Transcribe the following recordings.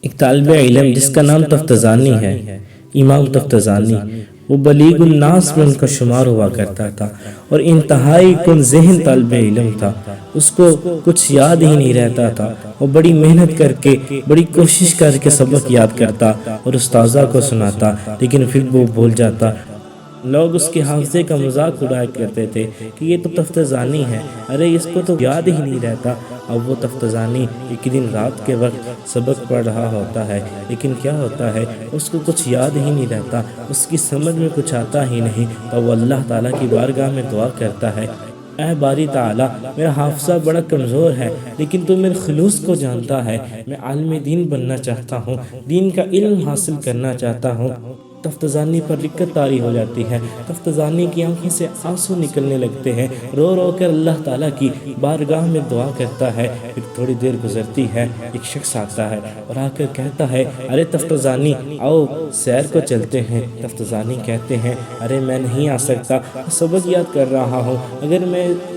ایک طالب علم جس کا نام تفتزانی ہے، امام تفتزانی، وہ بلیغ الناس میں ان کا شمار ہوا کرتا تھا اور انتہائی کن ذہن طالب علم تھا۔ اس کو کچھ یاد ہی نہیں رہتا تھا۔ وہ بڑی محنت کر کے، بڑی کوشش کر کے سبق یاد کرتا اور استاذہ کو سناتا، لیکن پھر وہ بھول جاتا۔ لوگ اس کے حافظے کا مذاق اڑایا کرتے تھے کہ یہ تو تفتزانی ہے، ارے اس کو تو یاد ہی نہیں رہتا۔ اب وہ تفتزانی ایک دن رات کے وقت سبق پڑھ رہا ہوتا ہے، لیکن کیا ہوتا ہے، اس کو کچھ یاد ہی نہیں رہتا، اس کی سمجھ میں کچھ آتا ہی نہیں۔ تو وہ اللہ تعالیٰ کی بارگاہ میں دعا کرتا ہے، اے باری تعالیٰ، میرا حافظہ بڑا کمزور ہے، لیکن تو میرے خلوص کو جانتا ہے، میں عالم دین بننا چاہتا ہوں، دین کا علم حاصل کرنا چاہتا ہوں۔ تفتزانی پر رکت طاری ہو جاتی ہے، تفتزانی کی آنکھوں سے آنسو نکلنے لگتے ہیں، رو رو کر اللہ تعالیٰ کی بارگاہ میں دعا کرتا ہے۔ پھر تھوڑی دیر گزرتی ہے، ایک شخص آتا ہے اور آ کر کہتا ہے، ارے تفتزانی آؤ سیر کو چلتے ہیں۔ تفتزانی کہتے ہیں، ارے میں نہیں آ سکتا، سبق یاد کر رہا ہوں، اگر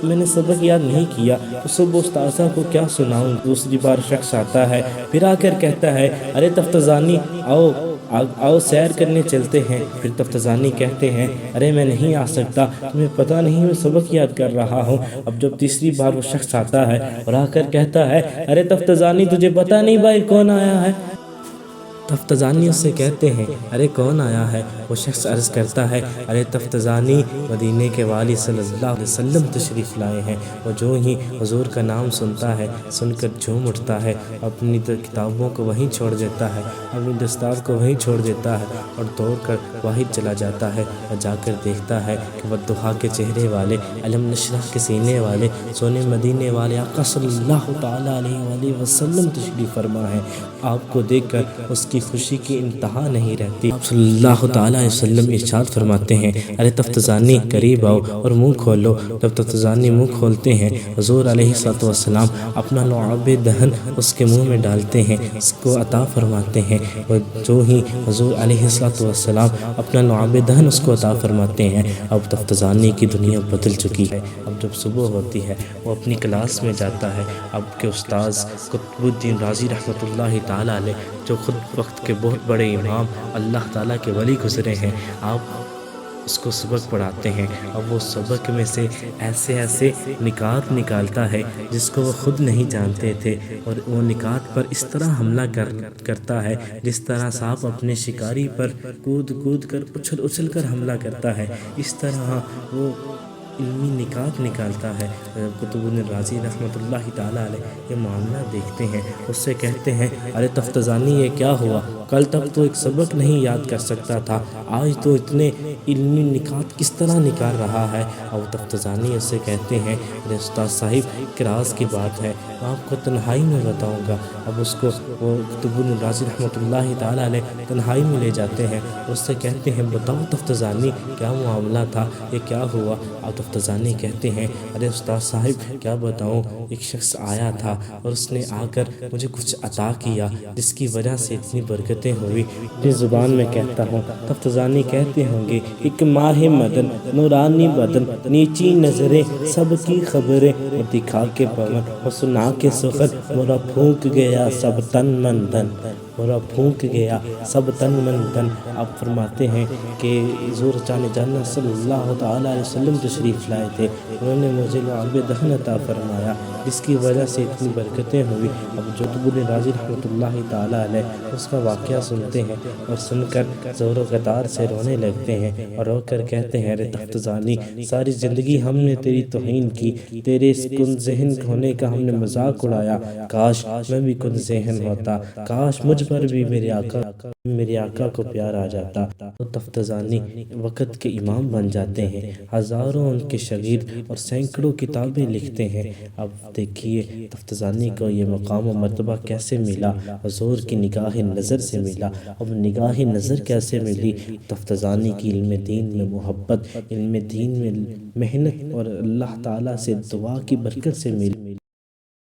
میں نے سبق یاد نہیں کیا تو صبح استاذہ کو کیا سناؤں۔ دوسری بار شخص آتا ہے، پھر آ کر کہتا ہے، ارے تفتزانی آؤ سیر کرنے چلتے ہیں۔ پھر تفتزانی کہتے ہیں، ارے میں نہیں آ سکتا، تمہیں پتہ نہیں میں سبق یاد کر رہا ہوں۔ اب جب تیسری بار وہ شخص آتا ہے اور آ کر کہتا ہے، ارے تفتزانی تجھے پتہ نہیں بھائی کون آیا ہے؟ تفتزانی اس سے کہتے ہیں، ارے کون آیا ہے؟ وہ شخص عرض کرتا ہے، ارے تفتزانی مدینے کے والی صلی اللہ علیہ وسلم تشریف لائے ہیں۔ وہ جو ہی حضور کا نام سنتا ہے، سن کر جھوم اٹھتا ہے، اپنی کتابوں کو وہیں چھوڑ دیتا ہے، اپنی دستار کو وہیں چھوڑ دیتا ہے اور دوڑ کر واحد چلا جاتا ہے اور جا کر دیکھتا ہے کہ والضحیٰ کے چہرے والے، علم نشرح کے سینے والے، سونے مدینے والے آقا صلی اللہ تعالیٰ علیہ وآلہ وسلم تشریف فرما ہے۔ آپ کو دیکھ کر اس کی خوشی کی انتہا نہیں رہتی۔ آپ صلی اللہ تعالیٰ علیہ وسلم ارشاد فرماتے ہیں، ارے تفتزانی قریب آؤ اور منہ کھولو۔ جب تفتزانی منہ کھولتے ہیں، حضور علیہ السلام اپنا لعاب دہن اس کے منہ میں ڈالتے ہیں، اس کو عطا فرماتے ہیں۔ اور جو ہی حضور علیہ السلام اپنا لعاب دہن اس کو عطا فرماتے ہیں، اب تفتزانی کی دنیا بدل چکی ہے۔ اب جب صبح ہوتی ہے، وہ اپنی کلاس میں جاتا ہے۔ اب کے استاذ قطب الدین رازی رحمۃ اللہ تعالیٰ علیہ، جو خود وقت کے بہت بڑے امام، اللہ تعالیٰ کے ولی گزرے ہیں، آپ اس کو سبق پڑھاتے ہیں۔ اب وہ سبق میں سے ایسے نکات نکالتا ہے جس کو وہ خود نہیں جانتے تھے، اور وہ نکات پر اس طرح حملہ کرتا ہے جس طرح سانپ اپنے شکاری پر کود کر اچھل کر حملہ کرتا ہے، اس طرح وہ علمی نکات نکالتا ہے۔ قطب الدین رازی رحمۃ اللہ تعالیٰ علیہ یہ معاملہ دیکھتے ہیں، اس سے کہتے ہیں، ارے تفتزانی یہ کیا ہوا؟ کل تک تو ایک سبق نہیں یاد کر سکتا تھا، آج تو اتنے علمی نکات کس طرح نکال رہا ہے؟ اور تفتزانی اس سے کہتے ہیں، ارے استاد صاحب ایک راز کی بات ہے، میں آپ کو تنہائی میں بتاؤں گا۔ اب اس کو وہ قطب الدین رازی رحمۃ اللہ تعالیٰ علیہ تنہائی میں لے جاتے ہیں، اس سے کہتے ہیں، بتاؤ تفتزانی کیا معاملہ تھا، یہ کیا ہوا؟ اب تفتزانی کہتے ہیں، ارے استاد صاحب کیا بتاؤں، ایک شخص آیا تھا اور اس نے آ کر مجھے کچھ عطا کیا جس کی وجہ سے اتنی برکتیں ہوئی۔ اپنی زبان میں کہتا ہوں، تفتزانی کہتے ہوں گے، ایک ماہ مدن نورانی بدن، نیچی نظریں سب کی خبریں، اور دکھا کے پون اور سنا کے سخن، مورا پھونک گیا سب تن من دھن، مورا پھونک گیا سب تن من دھن۔ آپ فرماتے ہیں کہ حضور جانا صلی اللہ تعالیٰ علیہ وسلم تشریف لائے تھے، انہوں نے مجھے لعاب دہن عطا فرمایا جس کی وجہ سے اتنی برکتیں ہوئی۔ اب جو قطب الدین رازی رحمۃ اللہ تعالیٰ علیہ اس کا واقعہ سنتے ہیں اور سن کر زور و قطار سے رونے لگتے ہیں اور رو کر کہتے ہیں، ارے تفتزانی ساری زندگی ہم نے تیری توہین کی، تیرے اس کن ذہن ہونے کا ہم نے مذاق اڑایا، کاش میں بھی کن ذہن ہوتا، کاش مجھ پر بھی میرے آقا کو پیار آ جاتا۔ تو تفتزانی وقت کے امام بن جاتے ہیں، ہزاروں ان کے شاگرد اور سینکڑوں کتابیں لکھتے ہیں۔ اب دیکھیے تفتزانی کو یہ مقام و مرتبہ کیسے ملا، حضور کی نگاہ نظر سے ملا۔ اب نگاہ نظر کیسے ملی؟ تفتزانی کی علم دین میں محبت، علم دین میں محنت اور اللہ تعالیٰ سے دعا کی برکت سے ملی۔